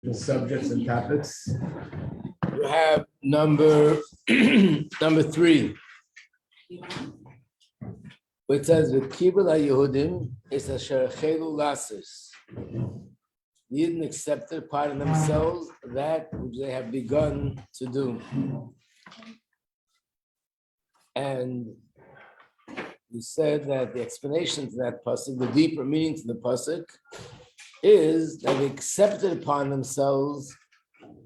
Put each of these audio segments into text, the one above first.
The subjects and topics. You have number 3, which says the Kibbul HaYehudim is asher chelu lasis. The Yidden accepted part of themselves that which they have begun to do. And we said that the explanation to that pasuk, the deeper meaning to the pasuk, is that they accepted upon themselves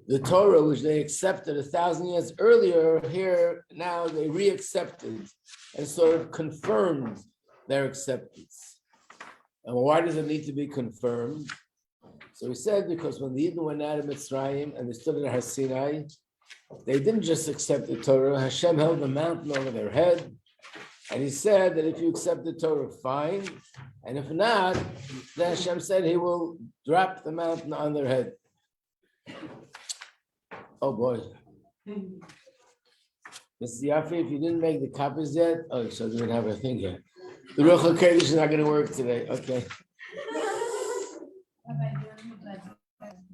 the Torah which they accepted 1,000 years earlier. Here now they reaccepted and sort of confirmed their acceptance. And why does it need to be confirmed? So we said because when the Yidden went out of Mitzrayim and they stood at Har Sinai, they didn't just accept the Torah. Hashem held the mountain over their head, and he said that if you accept the Torah, fine, and if not, then Hashem said he will drop the mountain on their head. Oh boy. Mr. Yafi, if you didn't make the copies yet, oh, so we don't have a thing yet. The Ruach HaKodesh is not going to work today. Okay.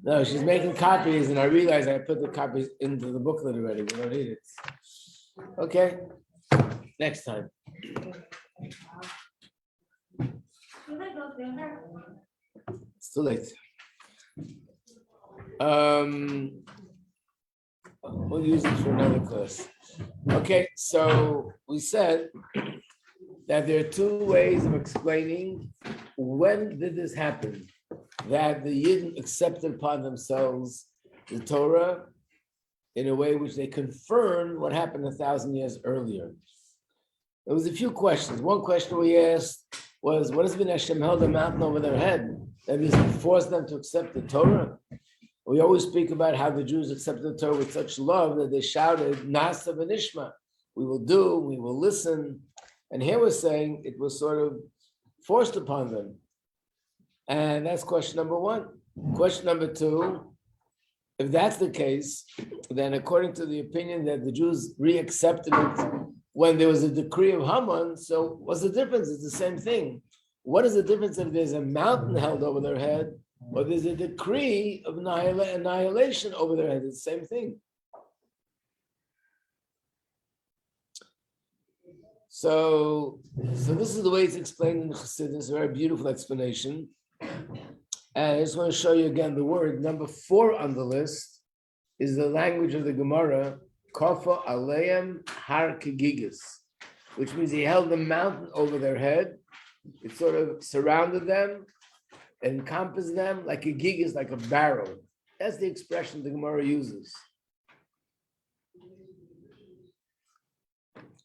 No, she's making copies, and I realized I put the copies into the booklet already. We don't need it. Okay. Next time. It's too late. We'll use it for another class. Okay, so we said that there are 2 ways of explaining when did this happen, that the Yidden accepted upon themselves the Torah in a way which they confirmed what happened 1,000 years earlier. There was a few questions. One question we asked was, what does it mean Hashem held the mountain over their head? That means he forced them to accept the Torah. We always speak about how the Jews accepted the Torah with such love that they shouted, Nasa v'nishma, we will do, we will listen. And here we're saying it was sort of forced upon them. And that's question number 1. Question number 2, if that's the case, then according to the opinion that the Jews reaccepted it when there was a decree of Haman, so what's the difference? It's the same thing. What is the difference if there's a mountain held over their head or there's a decree of annihilation over their head? It's the same thing. So this is the way it's explained in the Chassidus, a very beautiful explanation. And I just want to show you again the word. Number 4 on the list is the language of the Gemara, Kofa Aleim Har Kegigis, which means he held the mountain over their head. It sort of surrounded them, encompassed them like a gigis, like a barrel. That's the expression the Gemara uses.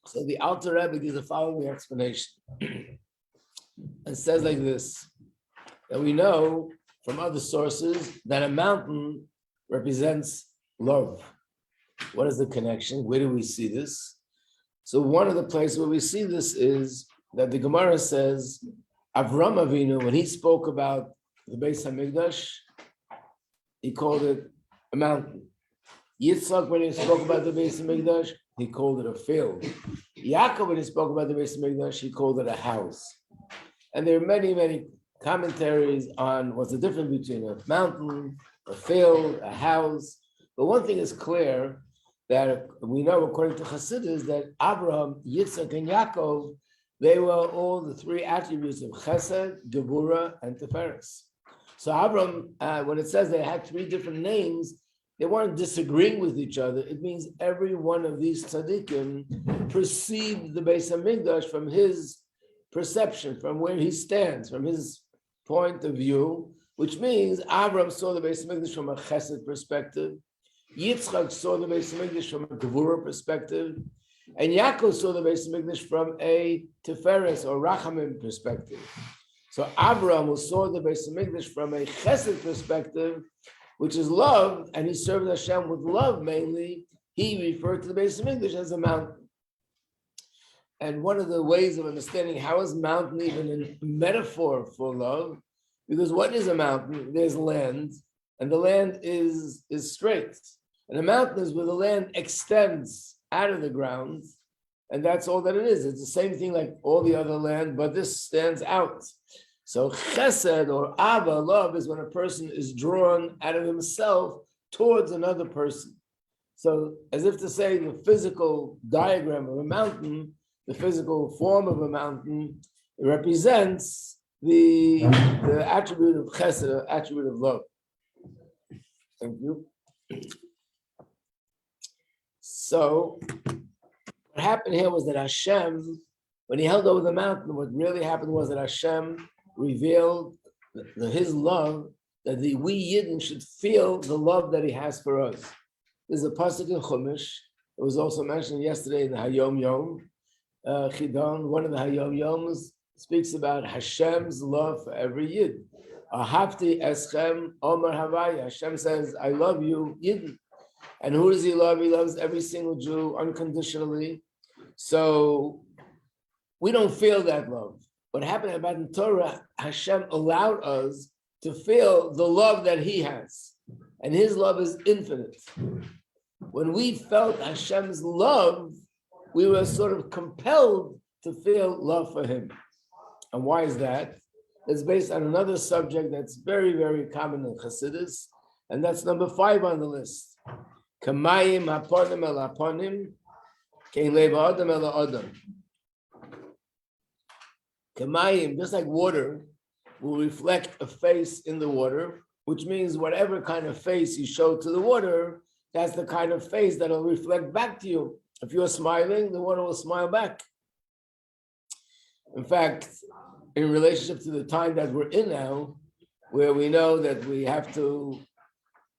So the Alter Rebbe gives the following explanation. It says like this, that we know from other sources that a mountain represents love. What is the connection? Where do we see this? So one of the places where we see this is that the Gemara says, Avram Avinu, when he spoke about the Beis HaMikdash, he called it a mountain. Yitzchak, when he spoke about the Beis HaMikdash, he called it a field. Yaakov, when he spoke about the Beis HaMikdash, he called it a house. And there are many, many commentaries on what's the difference between a mountain, a field, a house. But one thing is clear, that we know according to Chassidus that Abraham, Yitzchak, and Yaakov, they were all the 3 attributes of Chesed, Gebura, and Tiferes. So Abraham, when it says they had 3 different names, they weren't disagreeing with each other. It means every one of these tzaddikim perceived the Beis HaMikdash from his perception, from where he stands, from his point of view, which means Abraham saw the Beis HaMikdash from a Chesed perspective, Yitzchak saw the Beis HaMikdash from a Gevurah perspective, and Yaakov saw the Beis HaMikdash from a Tiferes or Rachamim perspective. So Abraham, who saw the Beis HaMikdash from a Chesed perspective, which is love, and he served Hashem with love mainly, he referred to the Beis HaMikdash as a mountain. And one of the ways of understanding how is mountain even a metaphor for love, because what is a mountain? There's land, and the land is straight. And a mountain is where the land extends out of the ground, and that's all that it is. It's the same thing like all the other land, but this stands out. So chesed or ava, love, is when a person is drawn out of himself towards another person. So as if to say the physical diagram of a mountain, the physical form of a mountain, it represents the attribute of chesed, the attribute of love. Thank you. So what happened here was that Hashem, when he held over the mountain, what really happened was that Hashem revealed his love, that we Yidden should feel the love that he has for us. There's a pasuk in Chumash. It was also mentioned yesterday in the Hayom Yom Chidon. One of the Hayom Yoms speaks about Hashem's love for every Yid. Ahavti eschem omer havaya. Hashem says, I love you, Yidden. And who does he love? He loves every single Jew unconditionally. So we don't feel that love. What happened about in Torah, Hashem allowed us to feel the love that he has. And his love is infinite. When we felt Hashem's love, we were sort of compelled to feel love for him. And why is that? It's based on another subject that's very, very common in Chassidus, and that's number 5 on the list. Kamayim haponim el haponim, kein leva adam el adam. Kamayim, just like water, will reflect a face in the water, which means whatever kind of face you show to the water, that's the kind of face that'll reflect back to you. If you're smiling, the water will smile back. In fact, in relationship to the time that we're in now, where we know that we have to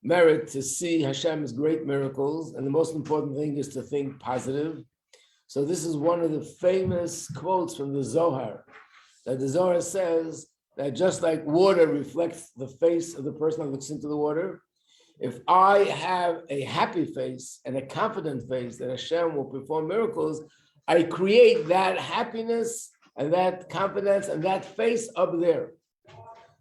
merit to see Hashem's great miracles, and the most important thing is to think positive. So this is one of the famous quotes from the Zohar, that the Zohar says that just like water reflects the face of the person that looks into the water, if I have a happy face and a confident face that Hashem will perform miracles, I create that happiness and that confidence and that face up there.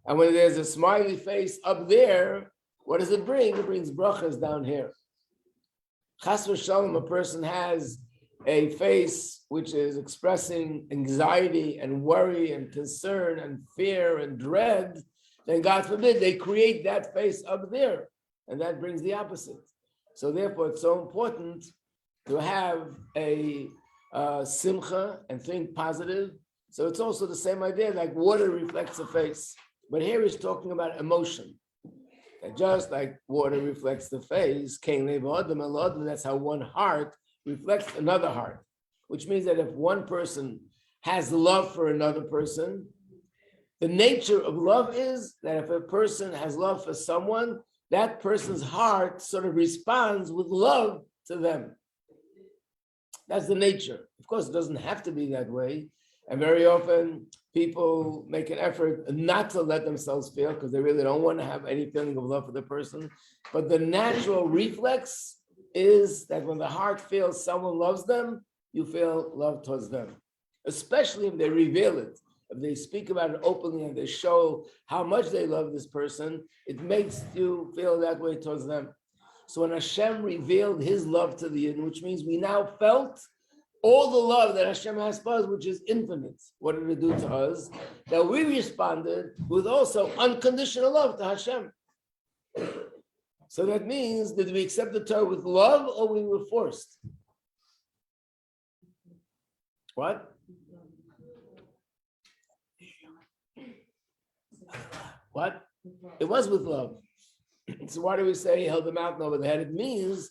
And when there's a smiley face up there, what does it bring? It brings brachas down here. Chas v'shalom, a person has a face which is expressing anxiety and worry and concern and fear and dread, then God forbid they create that face up there, and that brings the opposite. So therefore, it's so important to have a simcha and think positive. So it's also the same idea, like water reflects a face. But here he's talking about emotion. And just like water reflects the face, that's how one heart reflects another heart. Which means that if one person has love for another person, the nature of love is that if a person has love for someone, that person's heart sort of responds with love to them. That's the nature. Of course, it doesn't have to be that way. And very often people make an effort not to let themselves feel because they really don't want to have any feeling of love for the person. But the natural reflex is that when the heart feels someone loves them, you feel love towards them, especially if they reveal it. If they speak about it openly and they show how much they love this person, it makes you feel that way towards them. So when Hashem revealed his love to the Yidden, which means we now felt all the love that Hashem has for us, which is infinite. What did it do to us? That we responded with also unconditional love to Hashem. So that means, did we accept the Torah with love or we were forced? What? What? It was with love. So why do we say he held the mountain over the head? It means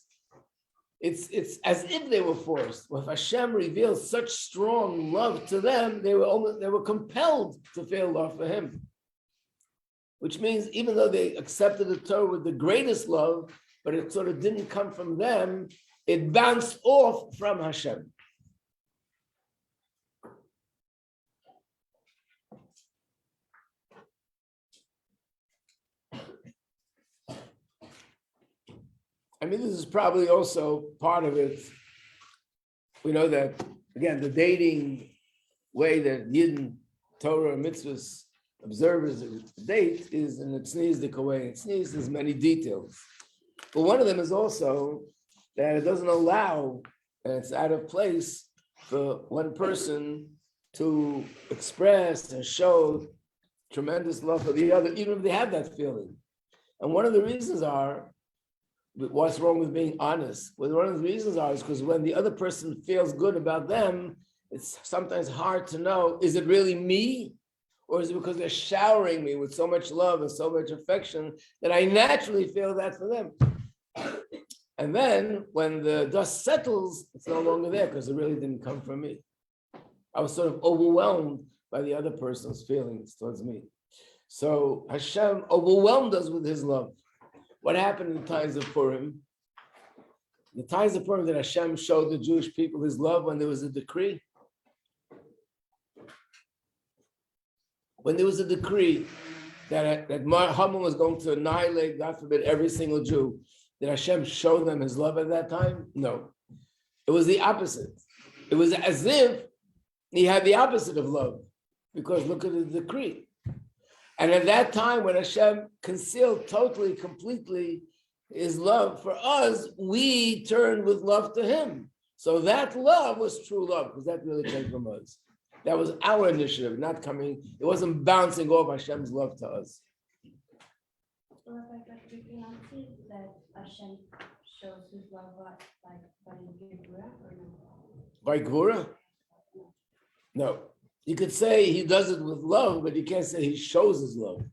it's as if they were forced. Well, if Hashem revealed such strong love to them, they were compelled to feel love for him. Which means even though they accepted the Torah with the greatest love, but it sort of didn't come from them, it bounced off from Hashem. I mean, this is probably also part of it. We know that, again, the dating way that Yidden, Torah, and mitzvahs observers date is in a tznizdika way. Tzniz has many details. But one of them is also that it doesn't allow, and it's out of place for one person to express and show tremendous love for the other, even if they have that feeling. And one of the reasons are, what's wrong with being honest? Well, one of the reasons is because when the other person feels good about them, it's sometimes hard to know, is it really me? Or is it because they're showering me with so much love and so much affection that I naturally feel that for them? And then when the dust settles, it's no longer there because it really didn't come from me. I was sort of overwhelmed by the other person's feelings towards me. So Hashem overwhelmed us with his love. What happened in the times of Purim? The times of Purim that Hashem showed the Jewish people his love when there was a decree. When there was a decree that Haman was going to annihilate, God forbid, every single Jew, did Hashem show them his love at that time? No. It was the opposite. It was as if he had the opposite of love, because look at the decree. And at that time, when Hashem concealed totally, completely his love for us, we turned with love to him. So that love was true love, because that really came from us. That was our initiative, not coming, it wasn't bouncing off Hashem's love to us. Well, we cannot see that Hashem shows his love by Gevura or no? By Gevura? No. You could say he does it with love, but you can't say he shows his love.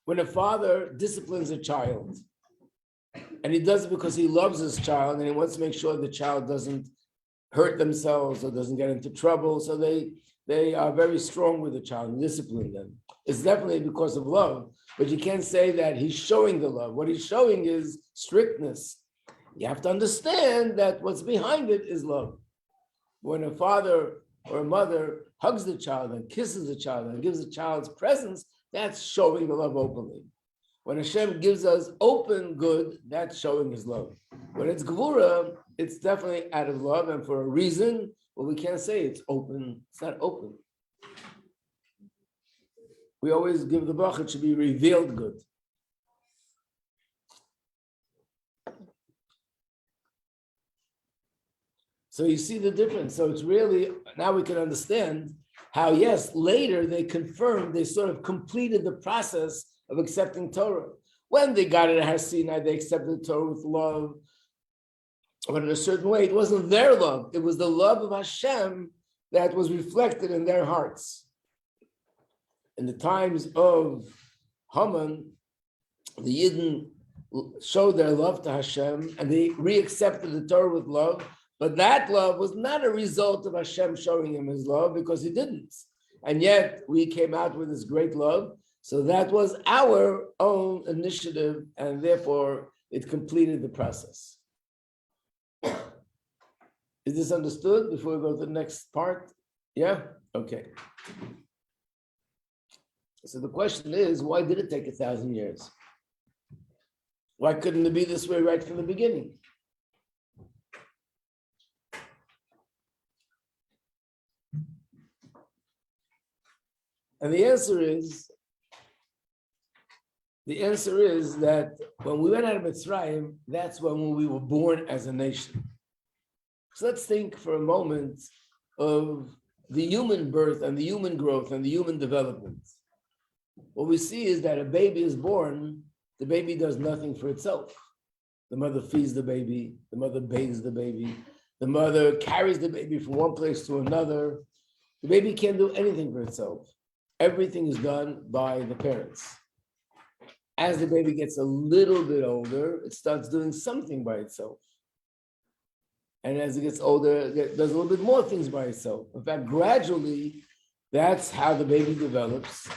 When a father disciplines a child, and he does it because he loves his child and he wants to make sure the child doesn't hurt themselves or doesn't get into trouble, so they are very strong with the child and discipline them. It's definitely because of love, but you can't say that he's showing the love. What he's showing is strictness. You have to understand that what's behind it is love. When a father or a mother hugs the child and kisses the child and gives the child's presence, that's showing the love openly. When Hashem gives us open good, that's showing his love. When it's Gevura, it's definitely out of love and for a reason, but we can't say it's open. It's not open. We always give the bracha, it should be revealed good. So you see the difference. So it's really, now we can understand how, yes, later they confirmed, they sort of completed the process of accepting Torah. When they got it at Har Sinai, they accepted Torah with love. But in a certain way, it wasn't their love. It was the love of Hashem that was reflected in their hearts. In the times of Haman, the Yidden showed their love to Hashem and they reaccepted the Torah with love. But that love was not a result of Hashem showing him his love, because he didn't. And yet we came out with this great love. So that was our own initiative, and therefore it completed the process. Is this understood before we go to the next part? Yeah? Okay. So the question is, why did it take 1,000 years? Why couldn't it be this way right from the beginning? And the answer is that when we went out of Mitzrayim, that's when we were born as a nation. So let's think for a moment of the human birth and the human growth and the human development. What we see is that a baby is born, the baby does nothing for itself. The mother feeds the baby, the mother bathes the baby, the mother carries the baby from one place to another. The baby can't do anything for itself. Everything is done by the parents. As the baby gets a little bit older, it starts doing something by itself. And as it gets older, it does a little bit more things by itself. In fact, gradually, that's how the baby develops.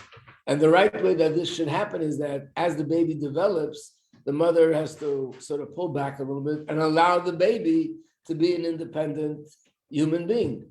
And the right way that this should happen is that as the baby develops, the mother has to sort of pull back a little bit and allow the baby to be an independent human being.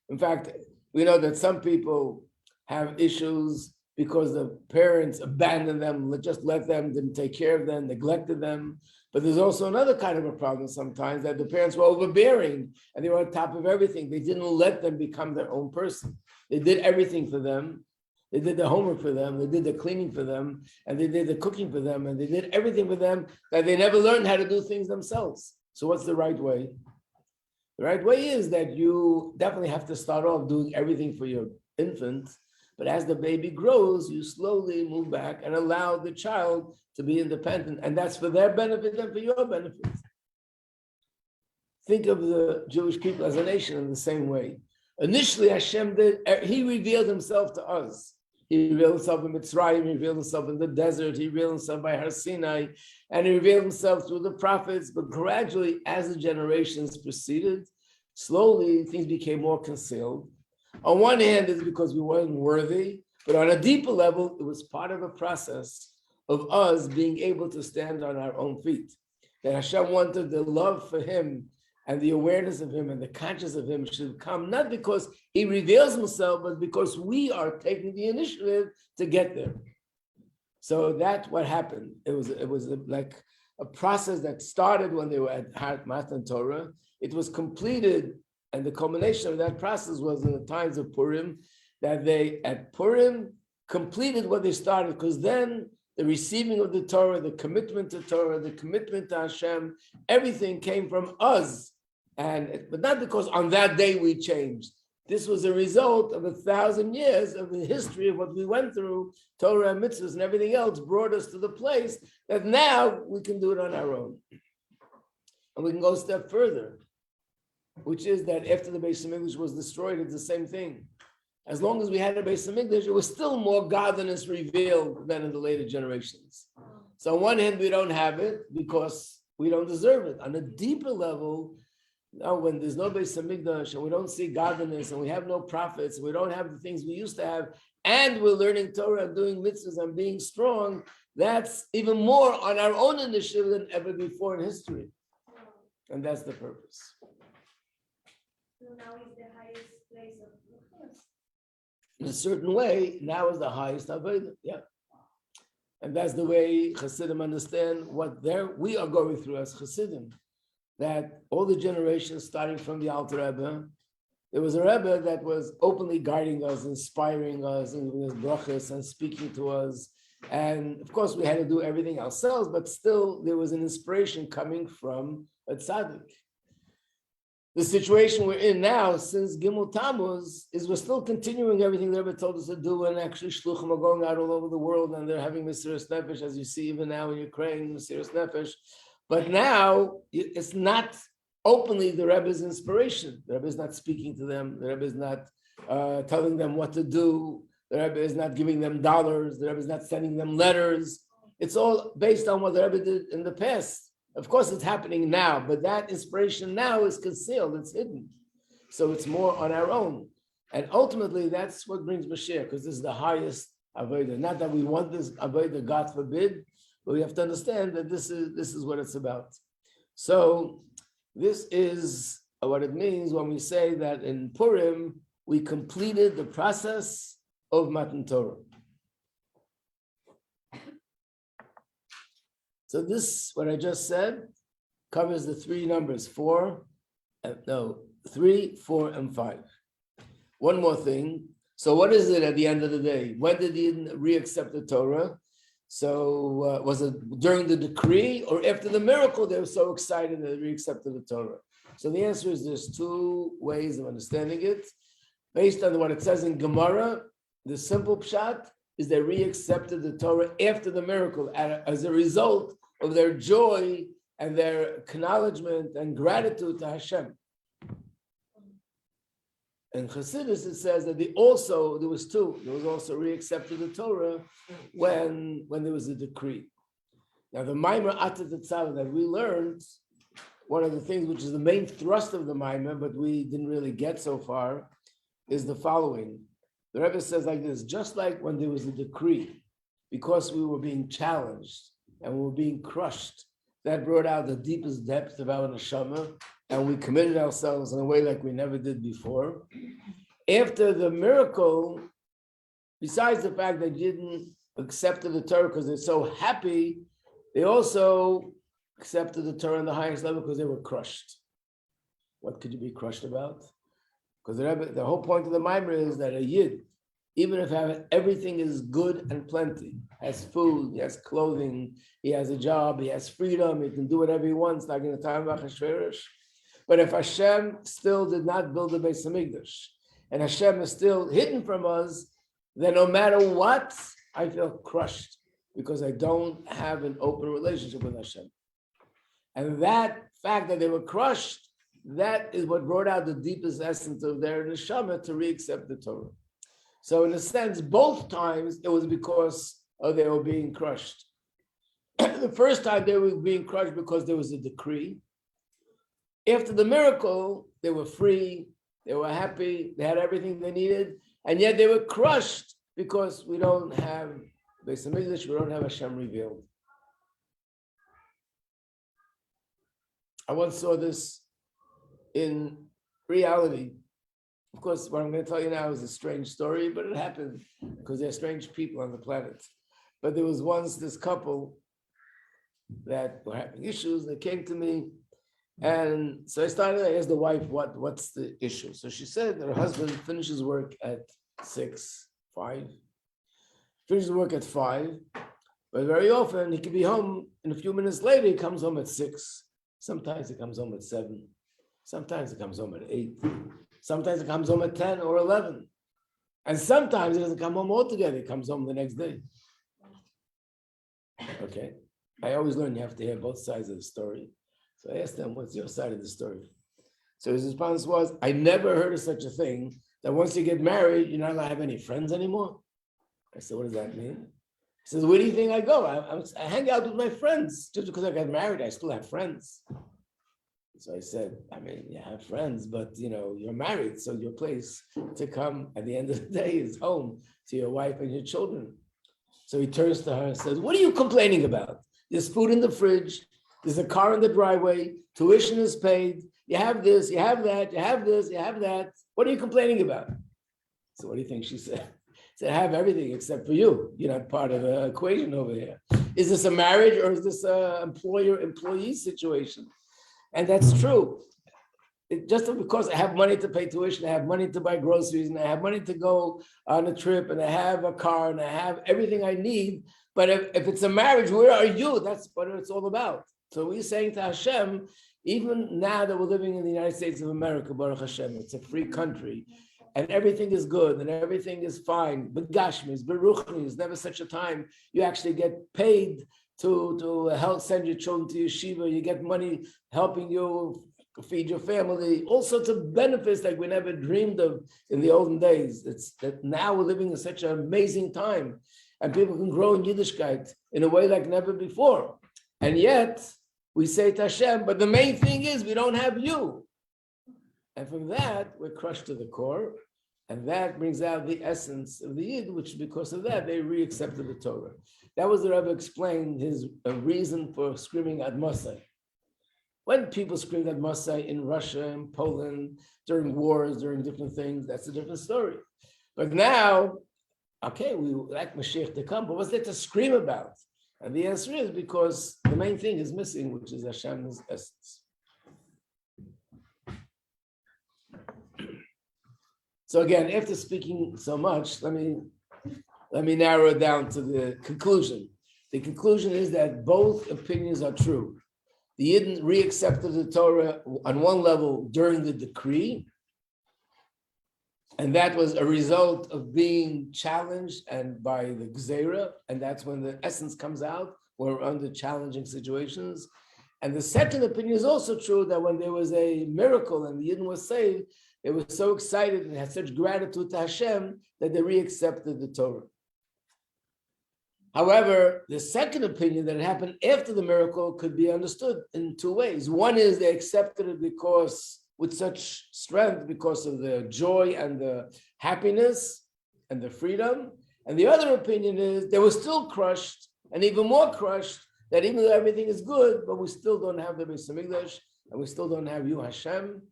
In fact, we know that some people have issues because the parents abandoned them, just let them, didn't take care of them, neglected them. But there's also another kind of a problem sometimes, that the parents were overbearing and they were on top of everything. They didn't let them become their own person. They did everything for them. They did the homework for them, they did the cleaning for them, and they did the cooking for them, and they did everything for them, that they never learned how to do things themselves. So what's the right way? The right way is that you definitely have to start off doing everything for your infant, But as the baby grows, you slowly move back and allow the child to be independent. And that's for their benefit and for your benefit. Think of the Jewish people as a nation in the same way. Initially, Hashem he revealed himself to us. He revealed himself in Mitzrayim, he revealed himself in the desert, he revealed himself by Har Sinai, and he revealed himself through the prophets. But gradually, as the generations proceeded, slowly things became more concealed. On one hand, it's because we weren't worthy, but on a deeper level, it was part of a process of us being able to stand on our own feet. That Hashem wanted the love for him and the awareness of him and the consciousness of him should come, not because he reveals himself, but because we are taking the initiative to get there. So that's what happened. It was like a process that started when they were at Matan Torah. It was completed, and the culmination of that process was in the times of Purim, that they, at Purim, completed what they started, because then the receiving of the Torah, the commitment to Torah, the commitment to Hashem, everything came from us. But not because on that day we changed. This was a result of 1,000 years of the history of what we went through. Torah and mitzvahs and everything else brought us to the place that now we can do it on our own. And we can go a step further, which is that after the Beis Hamikdash was destroyed, it's the same thing. As long as we had a Beis Hamikdash, it was still more godliness revealed than in the later generations. So on one hand, we don't have it because we don't deserve it. On a deeper level, now, when there's no Beis Hamikdash and we don't see godliness and we have no prophets, we don't have the things we used to have, and we're learning Torah and doing mitzvahs and being strong, that's even more on our own initiative than ever before in history. And that's the purpose. So now is the highest place of In a certain way, now is the highest avodah. Yeah. And that's the way Chassidim understand what we are going through as Chassidim. That all the generations, starting from the Alter Rebbe, there was a Rebbe that was openly guiding us, inspiring us, and giving us brachas and speaking to us. And of course, we had to do everything ourselves, but still there was an inspiration coming from a tzaddik. The situation we're in now, since Gimel Tammuz, is we're still continuing everything the Rebbe told us to do, and actually shluchim are going out all over the world, and they're having Mesiras Nefesh, as you see even now in Ukraine, Mesiras Nefesh. But now it's not openly the Rebbe's inspiration. The Rebbe is not speaking to them. The Rebbe is not telling them what to do. The Rebbe is not giving them dollars. The Rebbe is not sending them letters. It's all based on what the Rebbe did in the past. Of course, it's happening now, but that inspiration now is concealed. It's hidden. So it's more on our own. And ultimately, that's what brings Mashiach, because this is the highest avodah. Not that we want this avodah, God forbid, but we have to understand that this is what it's about. So this is what it means when we say that in Purim, we completed the process of Matan Torah. So this, what I just said, covers the three numbers, 3, 4, and 5. One more thing. So what is it at the end of the day? When did he reaccept the Torah? So was it during the decree or after the miracle? They were so excited that they reaccepted the Torah. So the answer is there's two ways of understanding it. Based on what it says in Gemara, the simple pshat is they reaccepted the Torah after the miracle as a result of their joy and their acknowledgement and gratitude to Hashem. In Chassidus, it says that there was two. There was also reaccepted the Torah when there was a decree. Now, the Maimer Atat Tzava that we learned, one of the things which is the main thrust of the Maimer, but we didn't really get so far, is the following. The Rebbe says like this: just like when there was a decree, because we were being challenged and we were being crushed, that brought out the deepest depth of our neshama, and we committed ourselves in a way like we never did before. After the miracle, besides the fact that they didn't accept the Torah because they're so happy, they also accepted the Torah on the highest level because they were crushed. What could you be crushed about? Because the whole point of the Maimer is that a Yid, even if everything is good and plenty, has food, he has clothing, he has a job, he has freedom, he can do whatever he wants, like in the time of Achashverosh. But if Hashem still did not build the Beis Hamikdash, and Hashem is still hidden from us, then no matter what, I feel crushed because I don't have an open relationship with Hashem. And that fact that they were crushed, that is what brought out the deepest essence of their neshama to reaccept the Torah. So in a sense, both times it was because they were being crushed. The first time they were being crushed because there was a decree. After the miracle, they were free, they were happy, they had everything they needed, and yet they were crushed because we don't have Beis Hamikdash, we don't have Hashem revealed. I once saw this in reality. Of course, what I'm going to tell you now is a strange story, but it happened because there are strange people on the planet. But there was once this couple that were having issues. They came to me, and so I asked the wife, what's the issue? So she said that her husband finishes work at 5, finishes work at 5, but very often he can be home, and a few minutes later he comes home at 6. Sometimes he comes home at 7. Sometimes he comes home at 8. Sometimes he comes home at 10 or 11. And sometimes he doesn't come home altogether. He comes home the next day. Okay. I always learn you have to hear both sides of the story. So I asked them, what's your side of the story? So his response was, I never heard of such a thing, that once you get married, you're not allowed to have any friends anymore. I said, what does that mean? He says, where do you think I go? I hang out with my friends. Just because I got married, I still have friends. So I said, I mean, you have friends, but you're married, so your place to come at the end of the day is home to your wife and your children. So he turns to her and says, what are you complaining about? There's food in the fridge, there's a car in the driveway, tuition is paid, you have this, you have that, you have this, you have that. What are you complaining about? So what do you think she said? She said, I have everything except for you. You're not part of the equation over here. Is this a marriage or is this an employer-employee situation? And that's true. Just because I have money to pay tuition, I have money to buy groceries, and I have money to go on a trip, and I have a car, and I have everything I need. But if it's a marriage, where are you? That's what it's all about. So we're saying to Hashem, even now that we're living in the United States of America, Baruch Hashem, it's a free country, and everything is good, and everything is fine. But Gashmis, but Ruchnis, never such a time you actually get paid to help send your children to yeshiva. You get money helping you feed your family, all sorts of benefits like we never dreamed of in the olden days. It's that now we're living in such an amazing time, and people can grow in Yiddishkeit in a way like never before. And yet we say to Hashem, but the main thing is we don't have you. And from that, we're crushed to the core. And that brings out the essence of the Yid, which because of that, they reaccepted the Torah. That was the Rebbe explained his reason for screaming at Mosai. When people screamed at Mosai in Russia and Poland, during wars, during different things, that's a different story. But now, okay, we like Mashiach to come, but what's there to scream about? And the answer is because the main thing is missing, which is Hashem's essence. So again, after speaking so much, let me narrow it down to the conclusion. The conclusion is that both opinions are true. The Yidden reaccepted the Torah on one level during the decree, and that was a result of being challenged and by the Gzeira, and that's when the essence comes out, when we're under challenging situations. And the second opinion is also true, that when there was a miracle and the Yidden was saved, they were so excited and had such gratitude to Hashem that they reaccepted the Torah. However, the second opinion that it happened after the miracle could be understood in two ways. One is they accepted it because with such strength, because of the joy and the happiness and the freedom. And the other opinion is they were still crushed, and even more crushed, that even though everything is good, but we still don't have the Beis Hamikdash, and we still don't have you, Hashem.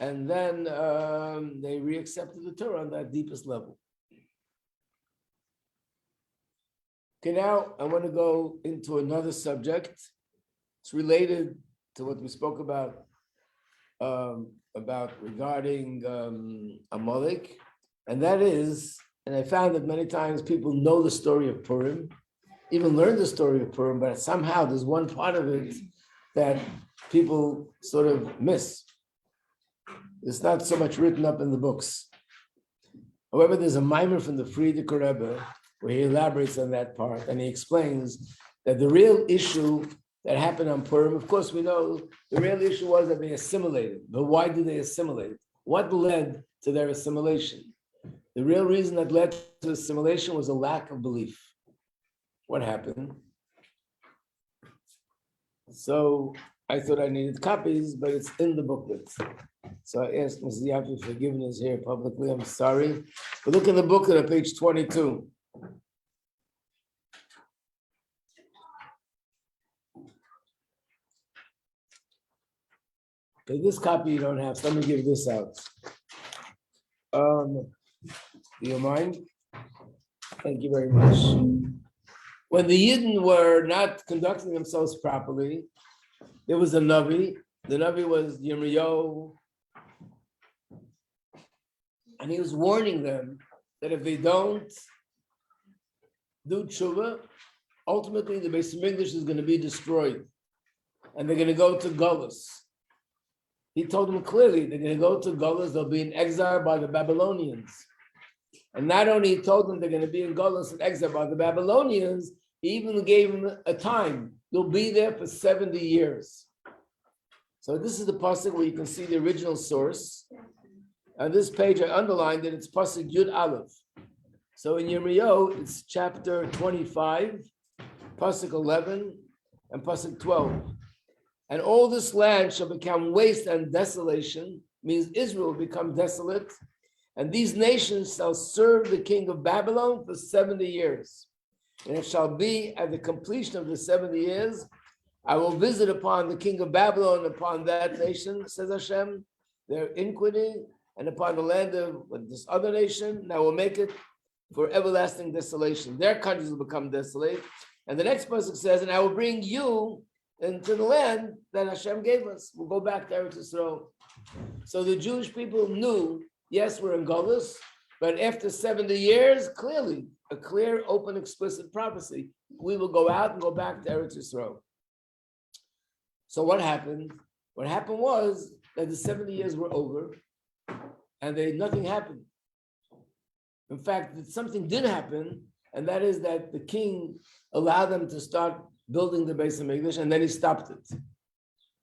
And then they reaccepted the Torah on that deepest level. Okay, now I want to go into another subject. It's related to what we spoke about regarding Amalek, and that is, and I found that many times people know the story of Purim, even learn the story of Purim, but somehow there's one part of it that people sort of miss. It's not so much written up in the books. However, there's a mimer from the Frierdiker Rebbe where he elaborates on that part, and he explains that the real issue that happened on Purim, of course, we know the real issue was that they assimilated. But why did they assimilate? What led to their assimilation? The real reason that led to assimilation was a lack of belief. What happened? So I thought I needed copies, but it's in the booklet. So I asked Mrs. Yafi for forgiveness here publicly. I'm sorry. But look in the booklet at page 22. Okay, this copy you don't have, so let me give this out. Do you mind? Thank you very much. When the Yidden were not conducting themselves properly, there was a Navi. The Navi was Yirmiyahu, and he was warning them that if they don't do tshuva, ultimately the Beis Hamikdash is going to be destroyed, and they're going to go to Golus. He told them clearly they're going to go to Golus. They'll be in exile by the Babylonians, and not only he told them they're going to be in Golus and exile by the Babylonians, he even gave them a time. You'll be there for 70 years. So this is the pasuk where you can see the original source. On this page, I underlined that it's pasuk Yud Aleph. So in Yirmiyahu, it's chapter 25, pasuk 11, and pasuk 12. And all this land shall become waste and desolation, means Israel will become desolate, and these nations shall serve the king of Babylon for 70 years. And it shall be at the completion of the 70 years, I will visit upon the king of Babylon, upon that nation, says Hashem, their iniquity, and upon the land of this other nation, and I will make it for everlasting desolation. Their countries will become desolate. And the next pasuk says, and I will bring you into the land that Hashem gave us. We'll go back to Eretz Yisrael. So the Jewish people knew, yes, we're in Golus, but after 70 years, clearly, a clear, open, explicit prophecy, we will go out and go back to Eretz Yisrael. So what happened? What happened was that the 70 years were over, and nothing happened. In fact, something did happen, and that is that the king allowed them to start building the Beis Hamikdash, and then he stopped it.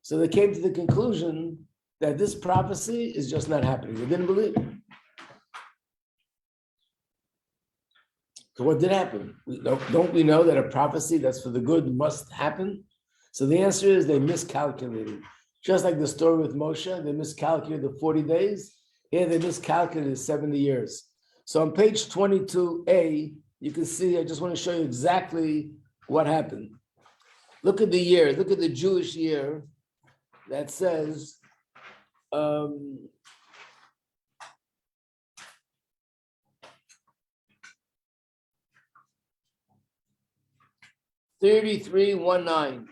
So they came to the conclusion that this prophecy is just not happening. They didn't believe it. So what did happen? Don't we know that a prophecy that's for the good must happen? So the answer is they miscalculated. Just like the story with Moshe, they miscalculated the 40 days. Here they miscalculated 70 years. So on page 22a, you can see, I just want to show you exactly what happened. Look at the year, look at the Jewish year that says, 3319.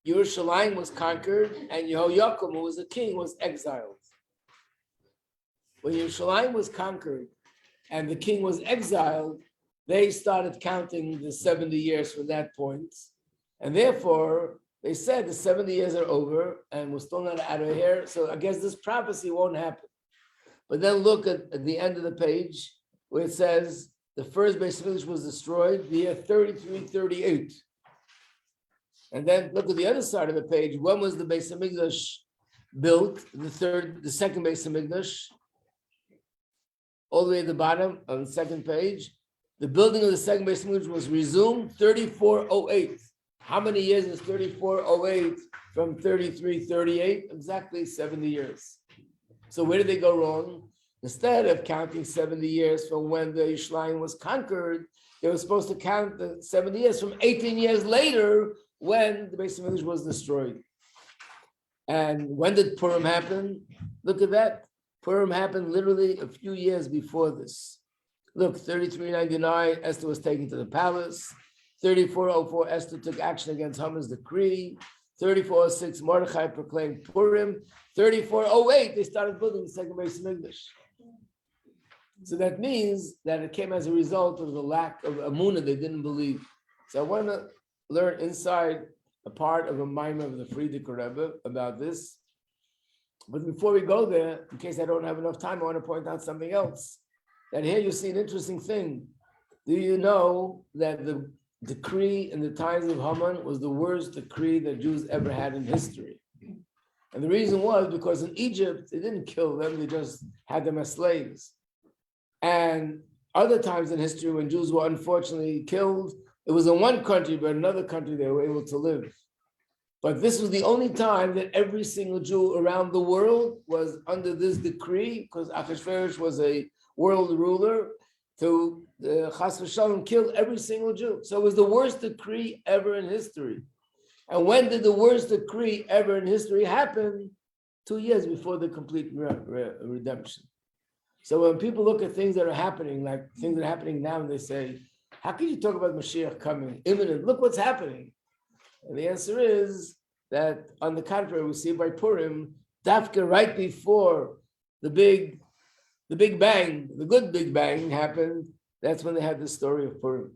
Yerushalayim was conquered, and Yehoiakim, who was a king, was exiled. When Yerushalayim was conquered and the king was exiled, they started counting the 70 years from that point. And therefore, they said the 70 years are over and we're still not out of here. So I guess this prophecy won't happen. But then look at the end of the page where it says the first Beis Hamikdash was destroyed, the year 3338. And then look at the other side of the page. When was the Beis Hamikdash built? The second Beis Hamikdash, all the way at the bottom on the second page. The building of the second Beis Hamikdash was resumed 3408. How many years is 3408 from 3338? Exactly 70 years. So where did they go wrong? Instead of counting 70 years from when the Yerushalayim was conquered, they were supposed to count the 70 years from 18 years later when the Beis Hamikdash was destroyed. And when did Purim happen? Look at that. Purim happened literally a few years before this. Look, 3399, Esther was taken to the palace. 3404, Esther took action against Haman's decree. 3406, Mordechai proclaimed Purim. 3408, they started building the second Beis Hamikdash. So that means that it came as a result of the lack of Amunah, they didn't believe. So I want to learn inside a part of a mimer of the Frierdiker Rebbe about this. But before we go there, in case I don't have enough time, I want to point out something else. And here you see an interesting thing. Do you know that the decree in the times of Haman was the worst decree that Jews ever had in history? And the reason was because in Egypt, they didn't kill them, they just had them as slaves. And other times in history when Jews were unfortunately killed, it was in one country, but in another country they were able to live. But this was the only time that every single Jew around the world was under this decree, because Achashverosh was a world ruler, to Chas v'Shalom kill every single Jew. So it was the worst decree ever in history. And when did the worst decree ever in history happen? 2 years before the complete redemption. So when people look at things that are happening, like things that are happening now, and they say, how can you talk about Mashiach coming, imminent? Look what's happening. And the answer is that, on the contrary, we see by Purim, Dafka right before the big bang, the good big bang happened, that's when they had the story of Purim.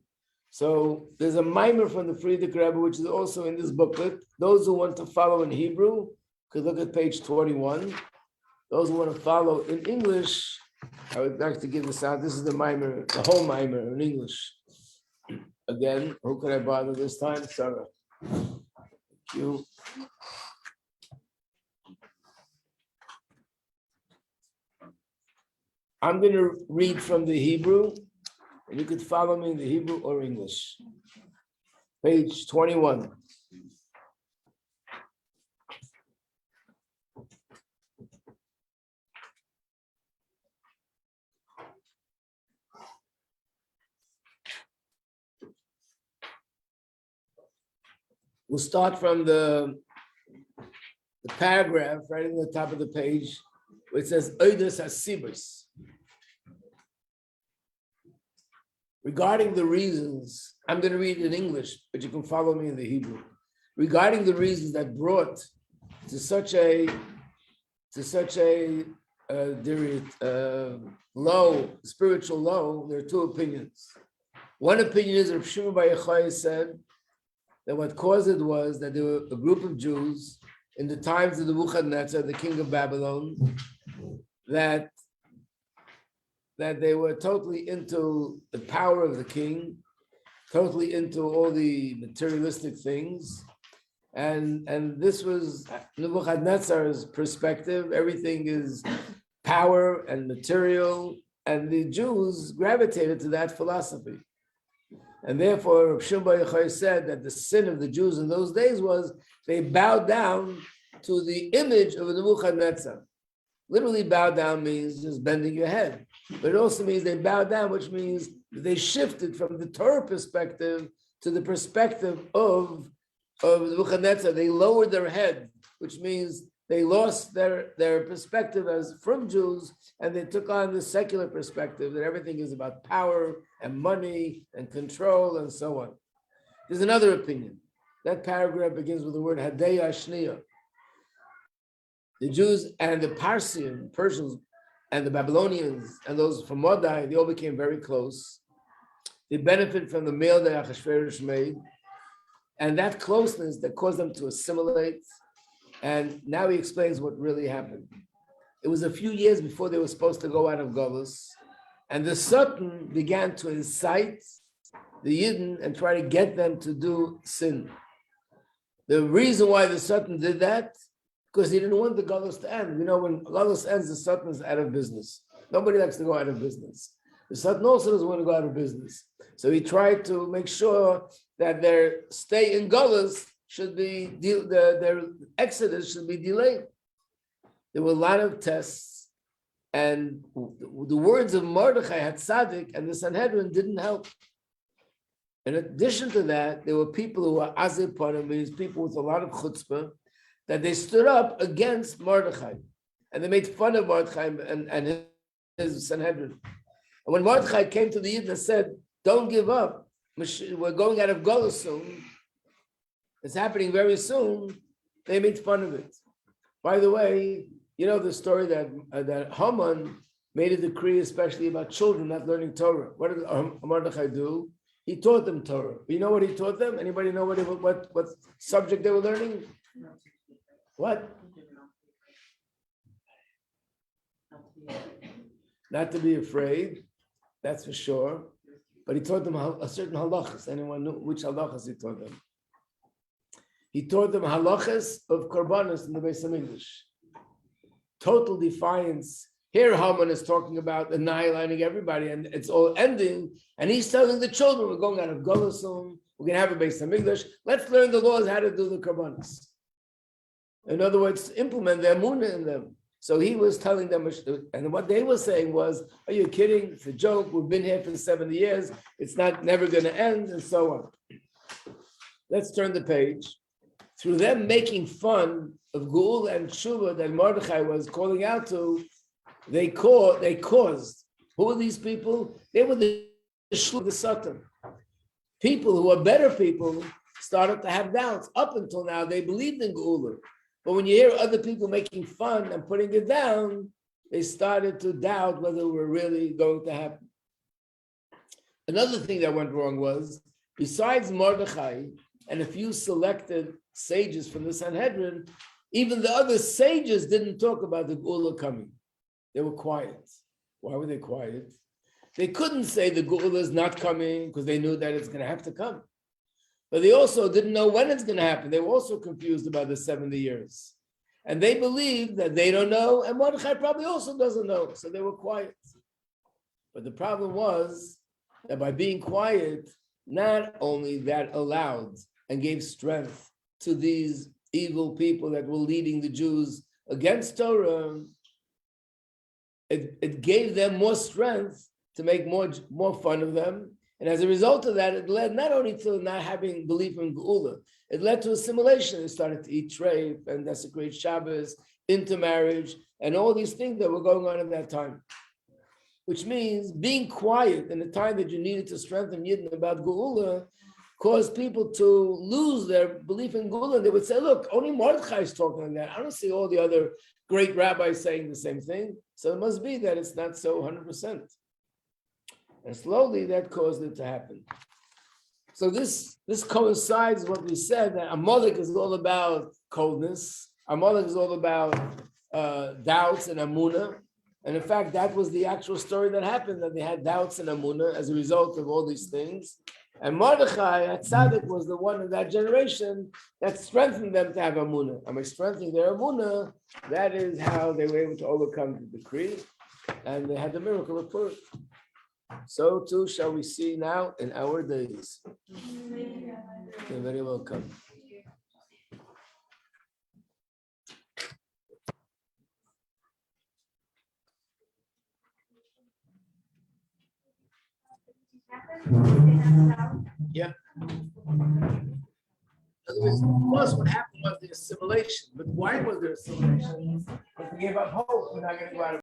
So there's a mimer from the Frierdiker Rebbe, which is also in this booklet. Those who want to follow in Hebrew could look at page 21. Those who want to follow in English, I would like to give this out. This is the mimer, the whole mimer in English. Again, who could I bother this time? Sarah. Thank you. I'm going to read from the Hebrew, and you could follow me in the Hebrew or English. Page 21. We'll start from the paragraph right in the top of the page, where it says, Oidos Hasibos. Regarding the reasons, I'm going to read it in English, but you can follow me in the Hebrew. Regarding the reasons that brought to such a low, spiritual low, there are two opinions. One opinion is Rav Shimon bar Yochai said that what caused it was that there were a group of Jews in the times of the Nebuchadnezzar, the king of Babylon, that they were totally into the power of the king, totally into all the materialistic things. And this was Nebuchadnezzar's perspective. Everything is power and material, and the Jews gravitated to that philosophy. And therefore, Rav Shimon bar Yochai said that the sin of the Jews in those days was they bowed down to the image of Nebuchadnezzar. Literally, bow down means just bending your head, but it also means they bowed down, which means they shifted from the Torah perspective to the perspective of Nebuchadnezzar. They lowered their head, which means they lost their perspective as from Jews, and they took on the secular perspective that everything is about power and money and control and so on. There's another opinion. That paragraph begins with the word Hadeya Shniya. The Jews and the Persians and the Babylonians and those from Modai, they all became very close. They benefit from the meal that Achashverosh made, and that closeness that caused them to assimilate. And now he explains what really happened. It was a few years before they were supposed to go out of Golus, and the Satan began to incite the Yidden and try to get them to do sin. The reason why the Satan did that, because he didn't want the Golus to end. You know, when Golus ends, the Satan is out of business. Nobody likes to go out of business. The Satan also doesn't want to go out of business. So he tried to make sure that their stay in Golus should be, their exodus should be delayed. There were a lot of tests, and the words of Mordechai Hatzadik and the Sanhedrin didn't help. In addition to that, there were people who were azir panim, means people with a lot of chutzpah, that they stood up against Mordechai, and they made fun of Mordechai and his Sanhedrin. And when Mordechai came to the Yidden and said, don't give up, we're going out of Golus soon, it's happening very soon, they made fun of it. By the way, you know the story that Haman made a decree especially about children not learning Torah. What did Mordechai do? He taught them Torah. You know what he taught them? Anybody know what subject they were learning? What? Not to be afraid. that's for sure. But he taught them a certain halachas. Anyone knew which halachas he taught them? He taught them halachas of korbanos in the Beis Hamikdash. Total defiance. Here Haman is talking about annihilating everybody, and it's all ending. And he's telling the children, we're going out of Golus soon. We're going to have a Beis Hamikdash. Let's learn the laws how to do the korbanos. In other words, implement the emunah in them. So he was telling them, and what they were saying was, are you kidding? It's a joke. We've been here for 70 years. It's never going to end, and so on. Let's turn the page. Through them making fun of Geula and Tshuva that Mordechai was calling out to, they caused. Who were these people? They were the Satan. People who are better people started to have doubts. Up until now, they believed in Geula. But when you hear other people making fun and putting it down, they started to doubt whether we're really going to happen. Another thing that went wrong was, besides Mordechai and a few selected sages from the Sanhedrin, even the other sages didn't talk about the Geula coming. They were quiet. Why were they quiet? They couldn't say the Geula is not coming because they knew that it's going to have to come. But they also didn't know when it's going to happen. They were also confused about the 70 years. And they believed that they don't know, and Mordechai probably also doesn't know. So they were quiet. But the problem was that by being quiet, not only that allowed and gave strength to these evil people that were leading the Jews against Torah, it gave them more strength to make more fun of them. And as a result of that, it led not only to not having belief in Geula, it led to assimilation. They started to eat treif and desecrate Shabbos, intermarriage, and all these things that were going on at that time. Which means being quiet in the time that you needed to strengthen Yidden about Geula caused people to lose their belief in Geula. They would say, look, only Mordechai is talking on that. I don't see all the other great rabbis saying the same thing. So it must be that it's not so 100%. And slowly that caused it to happen. So this coincides with what we said, that Amalek is all about coldness. Amalek is all about doubts and Amunah. And in fact, that was the actual story that happened, that they had doubts and Amunah as a result of all these things. And Mordechai, at Tzaddik, was the one in that generation that strengthened them to have Amunah. And by strengthening their Amunah, that is how they were able to overcome the decree. And they had the miracle of Purim. So too shall we see now in our days. You're very welcome. Yeah. Of course, what happened was the assimilation. But why was there assimilation? Because we gave up hope. We're not going to go out of